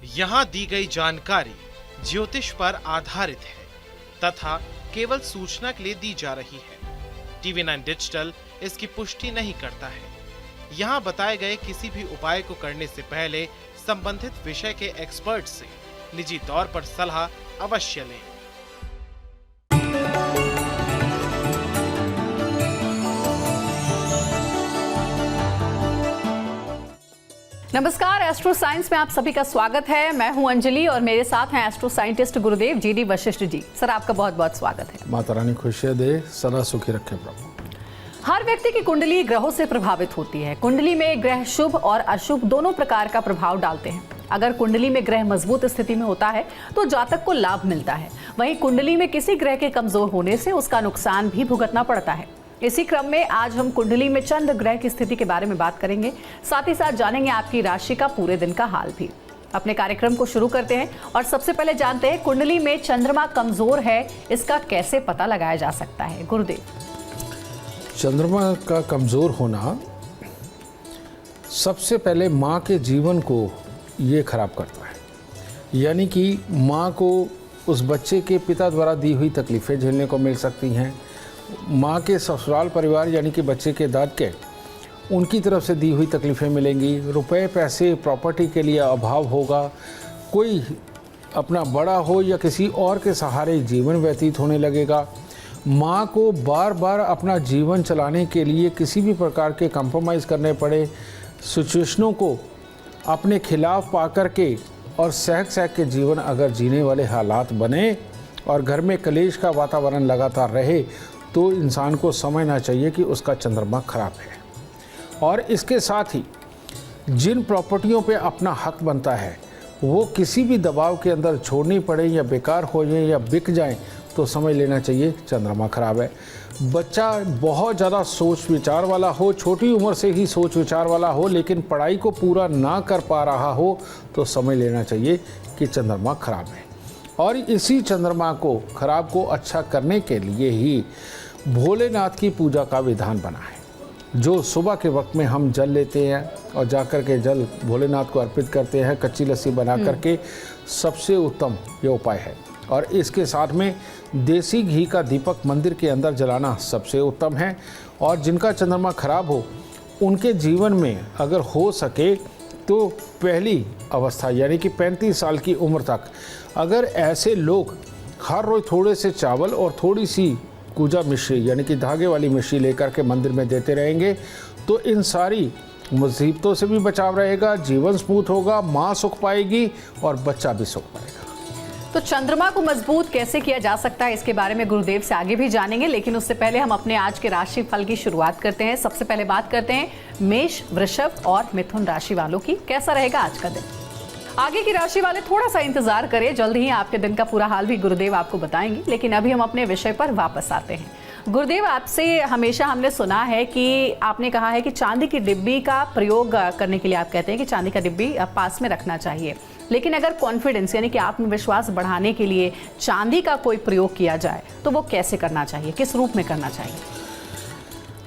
यहाँ दी गई जानकारी ज्योतिष पर आधारित है तथा केवल सूचना के लिए दी जा रही है। TV9 डिजिटल इसकी पुष्टि नहीं करता है। यहाँ बताए गए किसी भी उपाय को करने से पहले संबंधित विषय के एक्सपर्ट से निजी तौर पर सलाह अवश्य लें। नमस्कार, एस्ट्रो साइंस में आप सभी का स्वागत है। मैं हूं अंजलि और मेरे साथ हैं एस्ट्रो साइंटिस्ट गुरुदेव GD वशिष्ठ जी। सर, आपका बहुत बहुत स्वागत है। माता रानी खुशियां दे, सदा सुखी रखे प्रभु। हर व्यक्ति की कुंडली ग्रहों से प्रभावित होती है। कुंडली में ग्रह शुभ और अशुभ दोनों प्रकार का प्रभाव डालते हैं। अगर कुंडली में ग्रह मजबूत स्थिति में होता है तो जातक को लाभ मिलता है। वहीं कुंडली में किसी ग्रह के कमजोर होने से उसका नुकसान भी भुगतना पड़ता है। इसी क्रम में आज हम कुंडली में चंद्र ग्रह की स्थिति के बारे में बात करेंगे। साथ ही साथ जानेंगे आपकी राशि का पूरे दिन का हाल भी। अपने कार्यक्रम को शुरू करते हैं और सबसे पहले जानते हैं कुंडली में चंद्रमा कमजोर है, इसका कैसे पता लगाया जा सकता है। गुरुदेव, चंद्रमा का कमजोर होना सबसे पहले माँ के जीवन को ये खराब करता है, यानी कि माँ को उस बच्चे के पिता द्वारा दी हुई तकलीफें झेलने को मिल सकती हैं। माँ के ससुराल परिवार यानी कि बच्चे के दादके, उनकी तरफ से दी हुई तकलीफ़ें मिलेंगी। रुपए पैसे प्रॉपर्टी के लिए अभाव होगा। कोई अपना बड़ा हो या किसी और के सहारे जीवन व्यतीत होने लगेगा। माँ को बार बार अपना जीवन चलाने के लिए किसी भी प्रकार के कंप्रोमाइज़ करने पड़े, सिचुएशनों को अपने खिलाफ पा कर के और सहक सहक के जीवन अगर जीने वाले हालात बने और घर में कलेश का वातावरण लगातार रहे तो इंसान को समझना चाहिए कि उसका चंद्रमा खराब है। और इसके साथ ही जिन प्रॉपर्टियों पे अपना हक बनता है वो किसी भी दबाव के अंदर छोड़नी पड़े या बेकार हो जाए या बिक जाएं तो समझ लेना चाहिए चंद्रमा खराब है। बच्चा बहुत ज़्यादा सोच विचार वाला हो, छोटी उम्र से ही सोच विचार वाला हो, लेकिन पढ़ाई को पूरा ना कर पा रहा हो तो समझ लेना चाहिए कि चंद्रमा खराब है। और इसी चंद्रमा को खराब को अच्छा करने के लिए ही भोलेनाथ की पूजा का विधान बना है। जो सुबह के वक्त में हम जल लेते हैं और जाकर के जल भोलेनाथ को अर्पित करते हैं, कच्ची लस्सी बना करके, सबसे उत्तम ये उपाय है। और इसके साथ में देसी घी का दीपक मंदिर के अंदर जलाना सबसे उत्तम है। और जिनका चंद्रमा खराब हो उनके जीवन में अगर हो सके तो पहली अवस्था यानी कि 35 साल की उम्र तक अगर ऐसे लोग हर रोज थोड़े से चावल और थोड़ी सी कूजा मिश्री यानी कि धागे वाली मिश्री लेकर के मंदिर में देते रहेंगे तो इन सारी मुसीबतों से भी बचाव रहेगा, जीवन स्मूथ होगा, माँ सुख पाएगी और बच्चा भी सुख पाएगा। तो चंद्रमा को मजबूत कैसे किया जा सकता है इसके बारे में गुरुदेव से आगे भी जानेंगे, लेकिन उससे पहले हम अपने आज के राशि फल की शुरुआत करते हैं। सबसे पहले बात करते हैं मेष, वृषभ और मिथुन राशि वालों की। कैसा रहेगा आज का दिन? आगे की राशि वाले थोड़ा सा इंतजार करें, जल्द ही आपके दिन का पूरा हाल भी गुरुदेव आपको बताएंगे। लेकिन अभी हम अपने विषय पर वापस आते हैं। गुरुदेव, आपसे हमेशा हमने सुना है कि आपने कहा है कि चांदी की डिब्बी का प्रयोग करने के लिए आप कहते हैं कि चांदी का डिब्बी पास में रखना चाहिए। लेकिन अगर कॉन्फिडेंस यानी कि आत्मविश्वास बढ़ाने के लिए चांदी का कोई प्रयोग किया जाए तो वो कैसे करना चाहिए, किस रूप में करना चाहिए?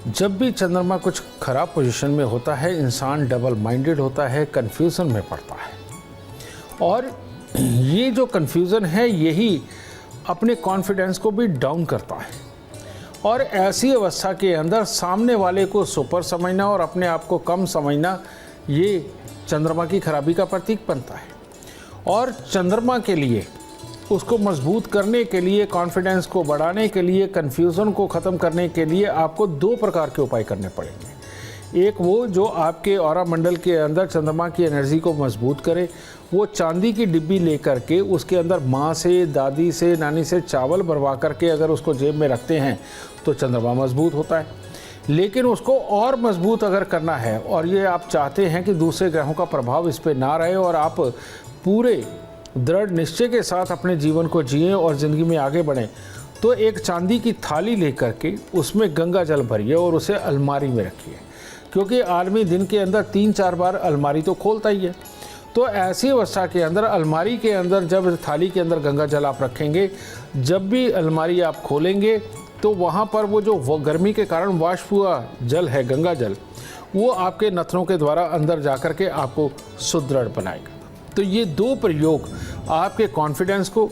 जब भी चंद्रमा कुछ खराब पोजीशन में होता है इंसान डबल माइंडेड होता है, कन्फ्यूज़न में पड़ता है। और ये जो कन्फ्यूज़न है यही अपने कॉन्फिडेंस को भी डाउन करता है। और ऐसी अवस्था के अंदर सामने वाले को सुपर समझना और अपने आप को कम समझना ये चंद्रमा की खराबी का प्रतीक बनता है। और चंद्रमा के लिए उसको मजबूत करने के लिए, कॉन्फिडेंस को बढ़ाने के लिए, कन्फ्यूज़न को ख़त्म करने के लिए आपको 2 प्रकार के उपाय करने पड़ेंगे। एक वो जो आपके ऑरा मंडल के अंदर चंद्रमा की एनर्जी को मजबूत करे, वो चांदी की डिब्बी लेकर के उसके अंदर माँ से, दादी से, नानी से चावल भरवा करके अगर उसको जेब में रखते हैं तो चंद्रमा मजबूत होता है। लेकिन उसको और मजबूत अगर करना है और ये आप चाहते हैं कि दूसरे ग्रहों का प्रभाव इस पर ना रहे और आप पूरे दृढ़ निश्चय के साथ अपने जीवन को जिएं और ज़िंदगी में आगे बढ़ें, तो एक चांदी की थाली लेकर के उसमें गंगा जल भरिए और उसे अलमारी में रखिए। क्योंकि आदमी दिन के अंदर 3-4 बार अलमारी तो खोलता ही है। तो ऐसी अवस्था के अंदर अलमारी के अंदर जब थाली के अंदर गंगा जल आप रखेंगे, जब भी अलमारी आप खोलेंगे तो वहाँ पर वो जो गर्मी के कारण वाष्प हुआ जल है, गंगा जल, वो आपके नथनों के द्वारा अंदर जा कर के आपको सुदृढ़ बनाएगा। तो ये दो प्रयोग आपके कॉन्फिडेंस को,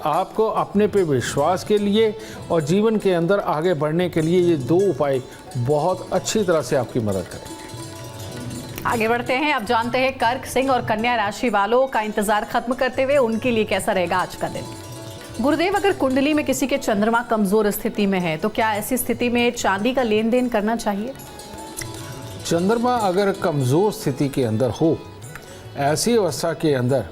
आपको अपने पे विश्वास के लिए और जीवन के अंदर आगे बढ़ने के लिए ये दो उपाय बहुत अच्छी तरह से आपकी मदद करेंगे। आगे बढ़ते हैं, अब जानते हैं कर्क, सिंह और कन्या राशि वालों का इंतजार खत्म करते हुए उनके लिए कैसा रहेगा आज का दिन। गुरुदेव, अगर कुंडली में किसी के चंद्रमा कमजोर स्थिति में है तो क्या ऐसी स्थिति में चांदी का लेन देन करना चाहिए? चंद्रमा अगर कमज़ोर स्थिति के अंदर हो, ऐसी अवस्था के अंदर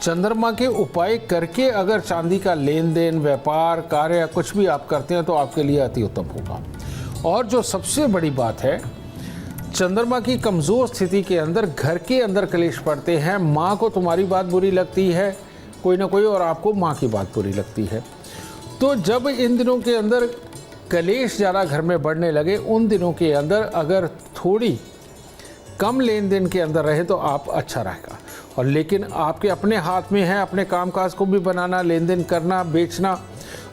चंद्रमा के उपाय करके अगर चांदी का लेन देन, व्यापार, कार्य कुछ भी आप करते हैं तो आपके लिए अति उत्तम होगा। और जो सबसे बड़ी बात है, चंद्रमा की कमज़ोर स्थिति के अंदर घर के अंदर कलेश पड़ते हैं। माँ को तुम्हारी बात बुरी लगती है कोई ना कोई, और आपको माँ की बात बुरी लगती है। तो जब इन दिनों के अंदर कलेश ज़्यादा घर में बढ़ने लगे, उन दिनों के अंदर अगर थोड़ी कम लेन देन के अंदर रहे तो आप अच्छा रहेगा। और लेकिन आपके अपने हाथ में है अपने कामकाज को भी बनाना, लेन देन करना, बेचना।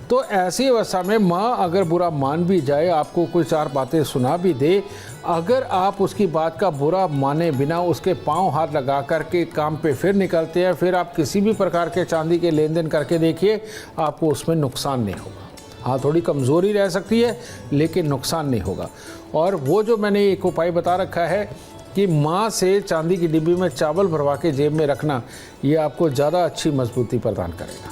तो ऐसी अवस्था में माँ अगर बुरा मान भी जाए, आपको कोई चार बातें सुना भी दे, अगर आप उसकी बात का बुरा माने बिना उसके पांव हाथ लगा करके काम पे फिर निकलते हैं, फिर आप किसी भी प्रकार के चांदी के लेन देन करके देखिए, आपको उसमें नुकसान नहीं होगा। हाँ, थोड़ी कमज़ोरी रह सकती है लेकिन नुकसान नहीं होगा। और वो जो मैंने एक उपाय बता रखा है कि माँ से चांदी की डिब्बी में चावल भरवा के जेब में रखना, ये आपको ज़्यादा अच्छी मजबूती प्रदान करेगा।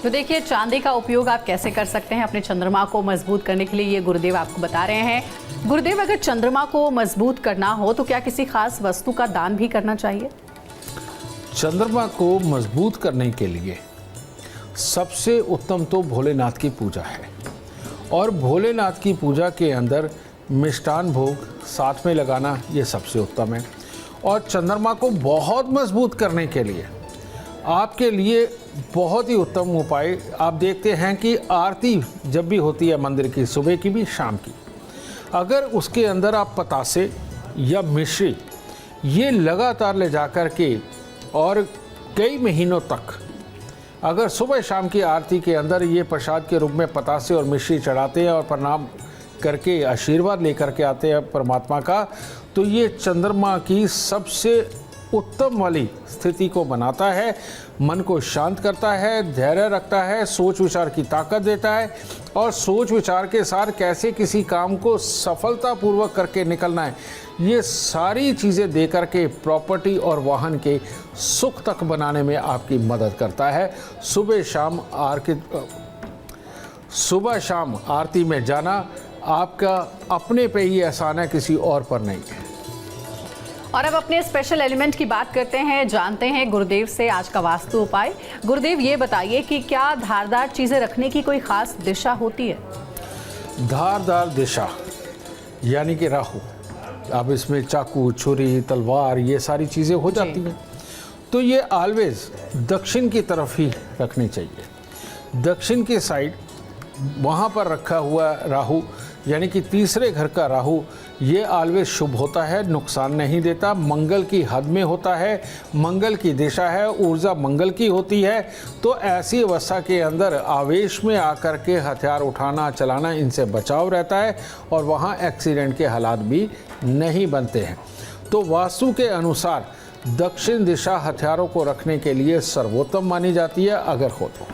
तो देखिए, चांदी का उपयोग आप कैसे कर सकते हैं अपने चंद्रमा को मजबूत करने के लिए, ये गुरुदेव आपको बता रहे हैं। गुरुदेव, अगर चंद्रमा को मजबूत करना हो तो क्या किसी खास वस्तु का दान भी करना चाहिए? चंद्रमा को मजबूत करने के लिए सबसे उत्तम तो भोलेनाथ की पूजा है। और भोलेनाथ की पूजा के अंदर मिष्टान भोग साथ में लगाना ये सबसे उत्तम है। और चंद्रमा को बहुत मजबूत करने के लिए आपके लिए बहुत ही उत्तम उपाय, आप देखते हैं कि आरती जब भी होती है मंदिर की, सुबह की भी शाम की, अगर उसके अंदर आप पतासे या मिश्री ये लगातार ले जा कर के और कई महीनों तक अगर सुबह शाम की आरती के अंदर ये प्रसाद के रूप में पतासे और मिश्री चढ़ाते हैं और प्रणाम करके आशीर्वाद लेकर के आते हैं परमात्मा का, तो ये चंद्रमा की सबसे उत्तम वाली स्थिति को बनाता है, मन को शांत करता है, धैर्य रखता है, सोच विचार की ताकत देता है। और सोच विचार के साथ कैसे किसी काम को सफलतापूर्वक करके निकलना है, ये सारी चीज़ें दे करके प्रॉपर्टी और वाहन के सुख तक बनाने में आपकी मदद करता है। सुबह शाम आरती में जाना आपका अपने पे ही एहसान है, किसी और पर नहीं है। और अब अपने स्पेशल एलिमेंट की बात करते हैं, जानते हैं गुरुदेव से आज का वास्तु उपाय। गुरुदेव, ये बताइए कि क्या धारदार चीजें रखने की कोई खास दिशा होती है? धारदार दिशा यानी कि राहु, अब इसमें चाकू, छुरी, तलवार ये सारी चीज़ें हो जाती हैं, तो ये ऑलवेज दक्षिण की तरफ ही रखनी चाहिए। दक्षिण की साइड वहाँ पर रखा हुआ राहु यानी कि तीसरे घर का राहु, ये ऑलवेज शुभ होता है, नुकसान नहीं देता, मंगल की हद में होता है, मंगल की दिशा है, ऊर्जा मंगल की होती है। तो ऐसी अवस्था के अंदर आवेश में आकर के हथियार उठाना चलाना, इनसे बचाव रहता है और वहाँ एक्सीडेंट के हालात भी नहीं बनते हैं। तो वास्तु के अनुसार दक्षिण दिशा हथियारों को रखने के लिए सर्वोत्तम मानी जाती है अगर हो तो।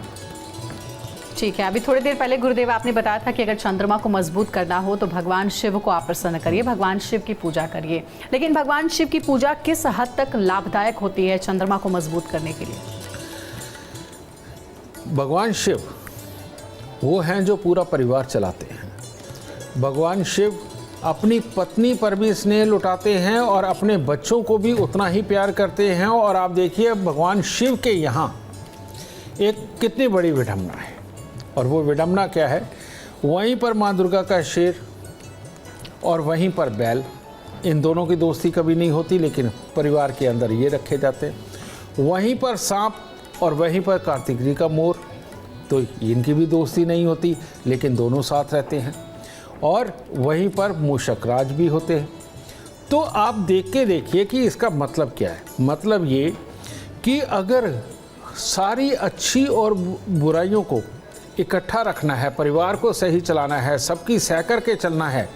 ठीक है, अभी थोड़ी देर पहले गुरुदेव आपने बताया था कि अगर चंद्रमा को मजबूत करना हो तो भगवान शिव को आप प्रसन्न करिए, भगवान शिव की पूजा करिए। लेकिन भगवान शिव की पूजा किस हद तक लाभदायक होती है चंद्रमा को मजबूत करने के लिए? भगवान शिव वो हैं जो पूरा परिवार चलाते हैं। भगवान शिव अपनी पत्नी पर भी स्नेह लुटाते हैं और अपने बच्चों को भी उतना ही प्यार करते हैं। और आप देखिए भगवान शिव के यहाँ एक कितनी बड़ी विडंबना है, और वो विडंबना क्या है, वहीं पर माँ दुर्गा का शेर और वहीं पर बैल, इन दोनों की दोस्ती कभी नहीं होती, लेकिन परिवार के अंदर ये रखे जाते हैं। वहीं पर सांप और वहीं पर कार्तिक जी का मोर, तो इनकी भी दोस्ती नहीं होती, लेकिन दोनों साथ रहते हैं। और वहीं पर मूषक राज भी होते हैं। तो आप देख के देखिए कि इसका मतलब क्या है। मतलब ये कि अगर सारी अच्छी और बुराइयों को इकट्ठा रखना है, परिवार को सही चलाना है, सबकी सह करके चलना है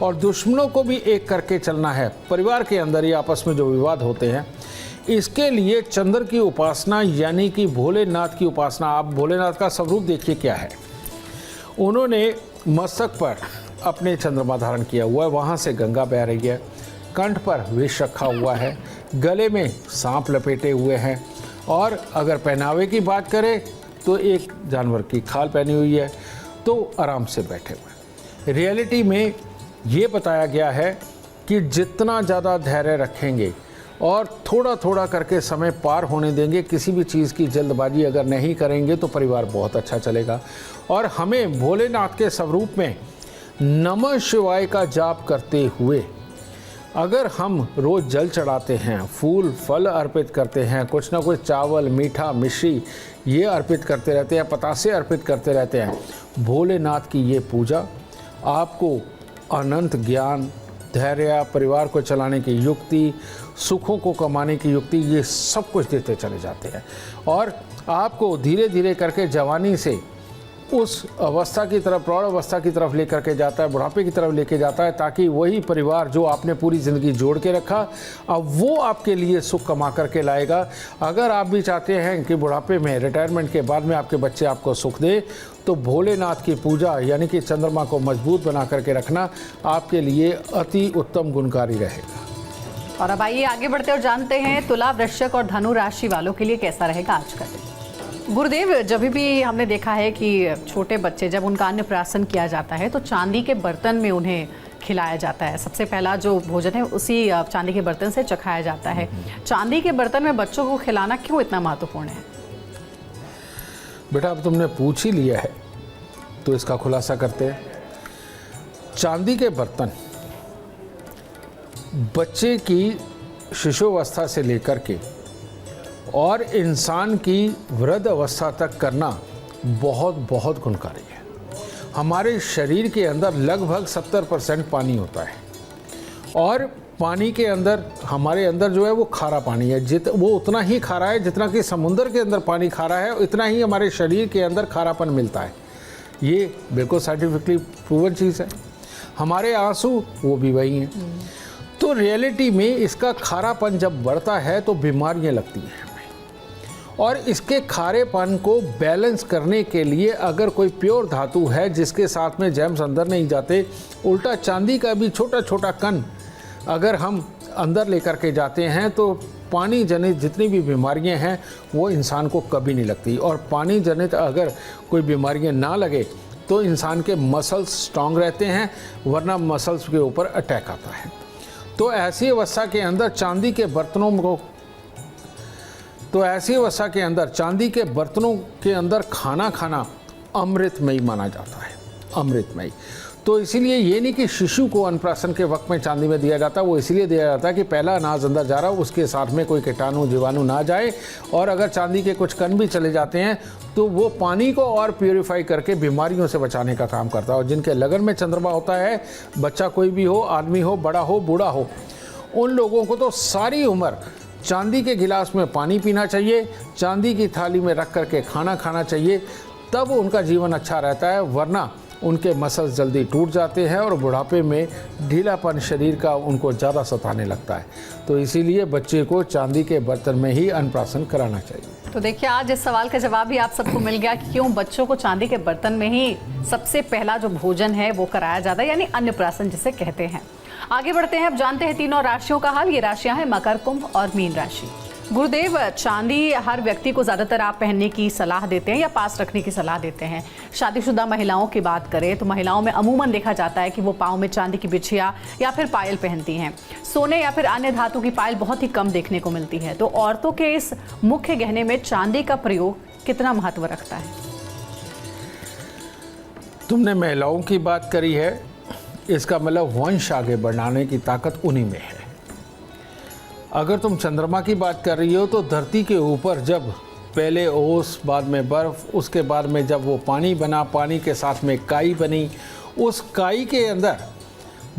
और दुश्मनों को भी एक करके चलना है, परिवार के अंदर ही आपस में जो विवाद होते हैं इसके लिए चंद्र की उपासना यानी कि भोलेनाथ की उपासना। आप भोलेनाथ का स्वरूप देखिए क्या है। उन्होंने मस्तक पर अपने चंद्रमा धारण किया हुआ है, वहाँ से गंगा बह रही है, कंठ पर विष रखा हुआ है, गले में सांप लपेटे हुए हैं, और अगर पहनावे की बात करें तो एक जानवर की खाल पहनी हुई है, तो आराम से बैठे हुए। रियलिटी में ये बताया गया है कि जितना ज़्यादा धैर्य रखेंगे और थोड़ा थोड़ा करके समय पार होने देंगे, किसी भी चीज़ की जल्दबाजी अगर नहीं करेंगे तो परिवार बहुत अच्छा चलेगा। और हमें भोलेनाथ के स्वरूप में नमः शिवाय का जाप करते हुए अगर हम रोज़ जल चढ़ाते हैं, फूल फल अर्पित करते हैं, कुछ ना कुछ चावल मीठा मिश्री ये अर्पित करते रहते हैं, पतासे अर्पित करते रहते हैं, भोलेनाथ की ये पूजा आपको अनंत ज्ञान, धैर्य, परिवार को चलाने की युक्ति, सुखों को कमाने की युक्ति, ये सब कुछ देते चले जाते हैं। और आपको धीरे धीरे करके जवानी से उस अवस्था की तरफ, प्रौढ़ अवस्था की तरफ लेकर के जाता है, बुढ़ापे की तरफ लेके जाता है, ताकि वही परिवार जो आपने पूरी ज़िंदगी जोड़ के रखा, अब वो आपके लिए सुख कमा करके लाएगा। अगर आप भी चाहते हैं कि बुढ़ापे में, रिटायरमेंट के बाद में आपके बच्चे आपको सुख दे, तो भोलेनाथ की पूजा यानी कि चंद्रमा को मजबूत बना करके रखना आपके लिए अति उत्तम गुणकारी रहेगा। और अब आइए आगे बढ़ते और जानते हैं तुला, वृश्चिक और धनु राशि वालों के लिए कैसा रहेगा आज का दिन। गुरुदेव, जब भी हमने देखा है कि छोटे बच्चे जब उनका अन्नप्राशन किया जाता है तो चांदी के बर्तन में उन्हें खिलाया जाता है। सबसे पहला जो भोजन है उसी चांदी के बर्तन से चखाया जाता है। चांदी के बर्तन में बच्चों को खिलाना क्यों इतना महत्वपूर्ण है? बेटा, अब तुमने पूछ ही लिया है तो इसका खुलासा करते हैं। चांदी के बर्तन बच्चे की शिशुअवस्था से लेकर के और इंसान की वृद्ध अवस्था तक करना बहुत बहुत गुणकारी है। हमारे शरीर के अंदर लगभग 70% पानी होता है, और पानी के अंदर, हमारे अंदर जो है वो खारा पानी है। वो उतना ही खारा है जितना कि समुद्र के अंदर पानी खारा है, उतना ही हमारे शरीर के अंदर खारापन मिलता है। ये बिल्कुल साइंटिफिकली प्रूवन चीज़ है। हमारे आंसू वो भी वही हैं। तो रियलिटी में इसका खारापन जब बढ़ता है तो बीमारियां लगती हैं हमें, और इसके खारेपन को बैलेंस करने के लिए अगर कोई प्योर धातु है जिसके साथ में जैम्स अंदर नहीं जाते, उल्टा चांदी का भी छोटा छोटा कण अगर हम अंदर लेकर के जाते हैं तो पानी जनित जितनी भी बीमारियां हैं वो इंसान को कभी नहीं लगती। और पानी जनित अगर कोई बीमारियां ना लगे तो इंसान के मसल्स स्ट्रांग रहते हैं, वरना मसल्स के ऊपर अटैक आता है। तो ऐसी अवस्था के अंदर चांदी के बर्तनों के अंदर खाना खाना अमृतमयी माना जाता है, अमृतमयी। तो इसीलिए ये नहीं कि शिशु को अन्नप्राशन के वक्त में चांदी में दिया जाता, वो इसीलिए दिया जाता है कि पहला अनाज अंदर जा रहा हो, उसके साथ में कोई कीटाणु जीवाणु ना जाए, और अगर चांदी के कुछ कण भी चले जाते हैं तो वो पानी को और प्यूरिफाई करके बीमारियों से बचाने का काम करता है। और जिनके लगन में चंद्रमा होता है, बच्चा कोई भी हो, आदमी हो, बड़ा हो, बूढ़ा हो, उन लोगों को तो सारी उम्र चांदी के गिलास में पानी पीना चाहिए, चांदी की थाली में रख करके खाना खाना चाहिए, तब उनका जीवन अच्छा रहता है। वरना उनके मसल्स जल्दी टूट जाते हैं और बुढ़ापे में ढीलापन शरीर का उनको ज़्यादा सताने लगता है। तो इसीलिए बच्चे को चांदी के बर्तन में ही अन्नप्राशन कराना चाहिए। तो देखिए, आज इस सवाल का जवाब भी आप सबको मिल गया कि क्यों बच्चों को चांदी के बर्तन में ही सबसे पहला जो भोजन है वो कराया जाता है, यानी अन्नप्राशन जिसे कहते हैं। आगे बढ़ते हैं, अब जानते हैं तीनों राशियों का हाल। ये राशियां हैं मकर, कुंभ और मीन राशि। गुरुदेव, चांदी हर व्यक्ति को ज़्यादातर आप पहनने की सलाह देते हैं या पास रखने की सलाह देते हैं? शादीशुदा महिलाओं की बात करें तो महिलाओं में अमूमन देखा जाता है कि वो पाँव में चांदी की बिछिया या फिर पायल पहनती हैं। सोने या फिर अन्य धातु की पायल बहुत ही कम देखने को मिलती है। तो औरतों के इस मुख्य गहने में चांदी का प्रयोग कितना महत्व रखता है? तुमने महिलाओं की बात करी है, इसका मतलब वंश आगे बढ़ाने की ताकत उन्हीं में है। अगर तुम चंद्रमा की बात कर रही हो तो धरती के ऊपर जब पहले ओस, बाद में बर्फ़, उसके बाद में जब वो पानी बना, पानी के साथ में काई बनी, उस काई के अंदर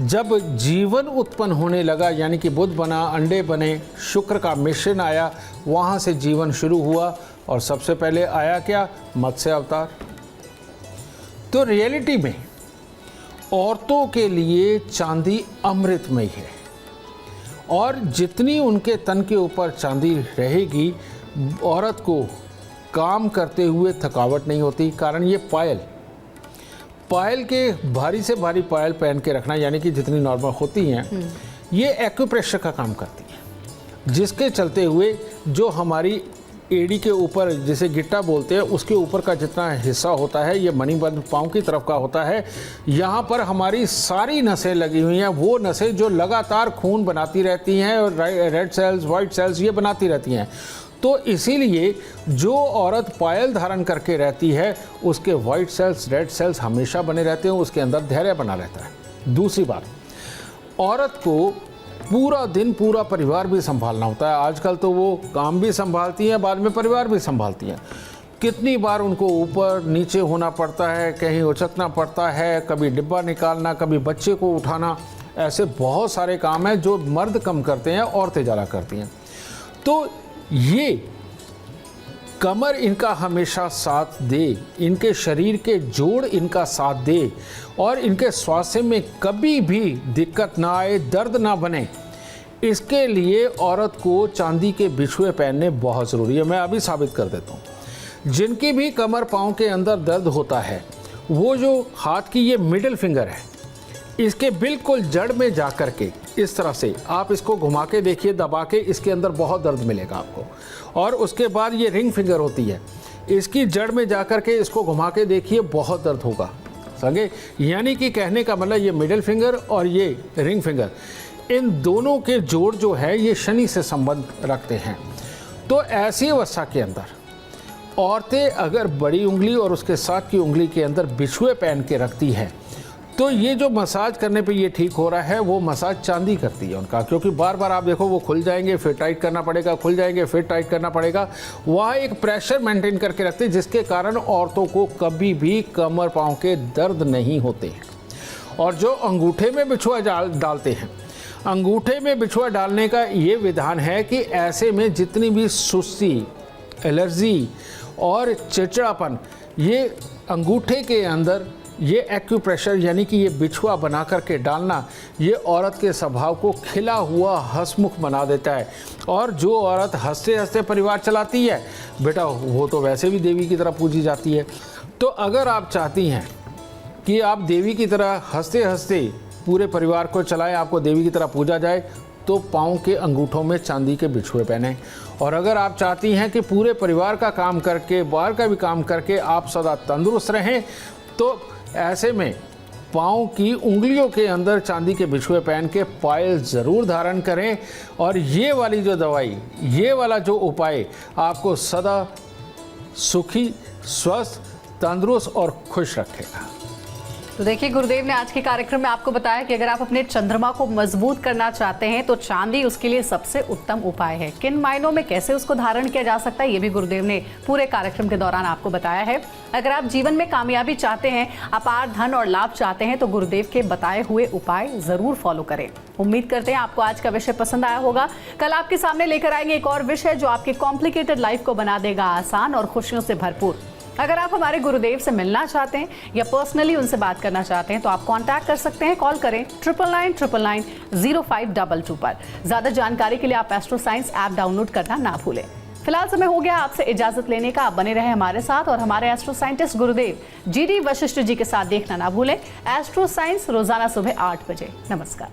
जब जीवन उत्पन्न होने लगा, यानी कि बुध बना, अंडे बने, शुक्र का मिश्रण आया, वहाँ से जीवन शुरू हुआ। और सबसे पहले आया क्या? मत्स्य अवतार। तो रियलिटी में औरतों के लिए चांदी अमृतमयी है। और जितनी उनके तन के ऊपर चांदी रहेगी, औरत को काम करते हुए थकावट नहीं होती। कारण ये पायल के भारी से भारी पायल पहन के रखना, यानी कि जितनी नॉर्मल होती हैं, ये एक्यूप्रेशर का काम करती हैं, जिसके चलते हुए जो हमारी एड़ी के ऊपर जिसे गिट्टा बोलते हैं, उसके ऊपर का जितना हिस्सा होता है, ये मणिबंध पाँव की तरफ का होता है। यहाँ पर हमारी सारी नसें लगी हुई हैं, वो नसें जो लगातार खून बनाती रहती हैं और रेड सेल्स, वाइट सेल्स ये बनाती रहती हैं। तो इसीलिए जो औरत पायल धारण करके रहती है, उसके वाइट सेल्स, रेड सेल्स हमेशा बने रहते हैं, उसके अंदर धैर्य बना रहता है। दूसरी बात, औरत को पूरा दिन पूरा परिवार भी संभालना होता है। आजकल तो वो काम भी संभालती हैं, बाद में परिवार भी संभालती हैं। कितनी बार उनको ऊपर नीचे होना पड़ता है, कहीं उचकना पड़ता है, कभी डिब्बा निकालना, कभी बच्चे को उठाना, ऐसे बहुत सारे काम हैं जो मर्द कम करते हैं, औरतें ज़्यादा करती हैं। तो ये कमर इनका हमेशा साथ दे, इनके शरीर के जोड़ इनका साथ दे और इनके स्वास्थ्य में कभी भी दिक्कत ना आए, दर्द ना बने, इसके लिए औरत को चांदी के बिछुए पहनने बहुत ज़रूरी है। मैं अभी साबित कर देता हूँ। जिनकी भी कमर पाँव के अंदर दर्द होता है, वो जो हाथ की ये मिडिल फिंगर है, इसके बिल्कुल जड़ में जा कर के इस तरह से आप इसको घुमा के देखिए, दबा के, इसके अंदर बहुत दर्द मिलेगा आपको। और उसके बाद ये रिंग फिंगर होती है, इसकी जड़ में जा कर के इसको घुमा के देखिए, बहुत दर्द होगा, समझे। यानी कि कहने का मतलब ये मिडिल फिंगर और ये रिंग फिंगर, इन दोनों के जोड़ जो है ये शनि से संबंध रखते हैं। तो ऐसी अवस्था के अंदर औरतें अगर बड़ी उंगली और उसके साथ की उंगली के अंदर बिछुए पहन के रखती हैं, तो ये जो मसाज करने पे ये ठीक हो रहा है, वो मसाज चांदी करती है उनका। क्योंकि बार बार आप देखो वो खुल जाएंगे, फिर टाइट करना पड़ेगा, खुल जाएंगे, फिर टाइट करना पड़ेगा। वहाँ एक प्रेशर मेंटेन करके रखते हैं, जिसके कारण औरतों को कभी भी कमर पाँव के दर्द नहीं होते हैं। और जो अंगूठे में बिछुआ डालते हैं, अंगूठे में बिछुआ डालने का ये विधान है कि ऐसे में जितनी भी सुस्ती, एलर्जी और चिड़चिड़ापन, ये अंगूठे के अंदर ये एक्यूप्रेशर यानी कि ये बिछुआ बना करके डालना, ये औरत के स्वभाव को खिला हुआ हंसमुख बना देता है। और जो औरत हंसते हंसते परिवार चलाती है, बेटा वो तो वैसे भी देवी की तरह पूजी जाती है। तो अगर आप चाहती हैं कि आप देवी की तरह हंसते हंसते पूरे परिवार को चलाएं, आपको देवी की तरह पूजा जाए, तो पाँव के अंगूठों में चांदी के बिछुए पहने। और अगर आप चाहती हैं कि पूरे परिवार का काम करके, बाहर का भी काम करके आप सदा तंदुरुस्त रहें, तो ऐसे में पाँव की उंगलियों के अंदर चांदी के बिछुए पहन के पायल ज़रूर धारण करें। और ये वाली जो दवाई, ये वाला जो उपाय आपको सदा सुखी, स्वस्थ, तंदुरुस्त और खुश रखेगा। तो देखिए, गुरुदेव ने आज के कार्यक्रम में आपको बताया कि अगर आप अपने चंद्रमा को मजबूत करना चाहते हैं तो चांदी उसके लिए सबसे उत्तम उपाय है। किन मायनों में कैसे उसको धारण किया जा सकता है, ये भी गुरुदेव ने पूरे कार्यक्रम के दौरान आपको बताया है। अगर आप जीवन में कामयाबी चाहते हैं, अपार धन और लाभ चाहते हैं, तो गुरुदेव के बताए हुए उपाय जरूर फॉलो करें। उम्मीद करते हैं आपको आज का विषय पसंद आया होगा। कल आपके सामने लेकर आएंगे एक और विषय जो आपके कॉम्प्लिकेटेड लाइफ को बना देगा आसान और खुशियों से भरपूर। अगर आप हमारे गुरुदेव से मिलना चाहते हैं या पर्सनली उनसे बात करना चाहते हैं तो आप कांटेक्ट कर सकते हैं। कॉल करें 9999990522 पर। ज्यादा जानकारी के लिए आप एस्ट्रो साइंस ऐप डाउनलोड करना ना भूलें। फिलहाल समय हो गया आपसे इजाजत लेने का। आप बने रहे हमारे साथ और हमारे एस्ट्रो साइंटिस्ट गुरुदेव GD वशिष्ठ जी के साथ देखना ना भूलें। एस्ट्रो साइंस रोजाना सुबह 8 बजे। नमस्कार।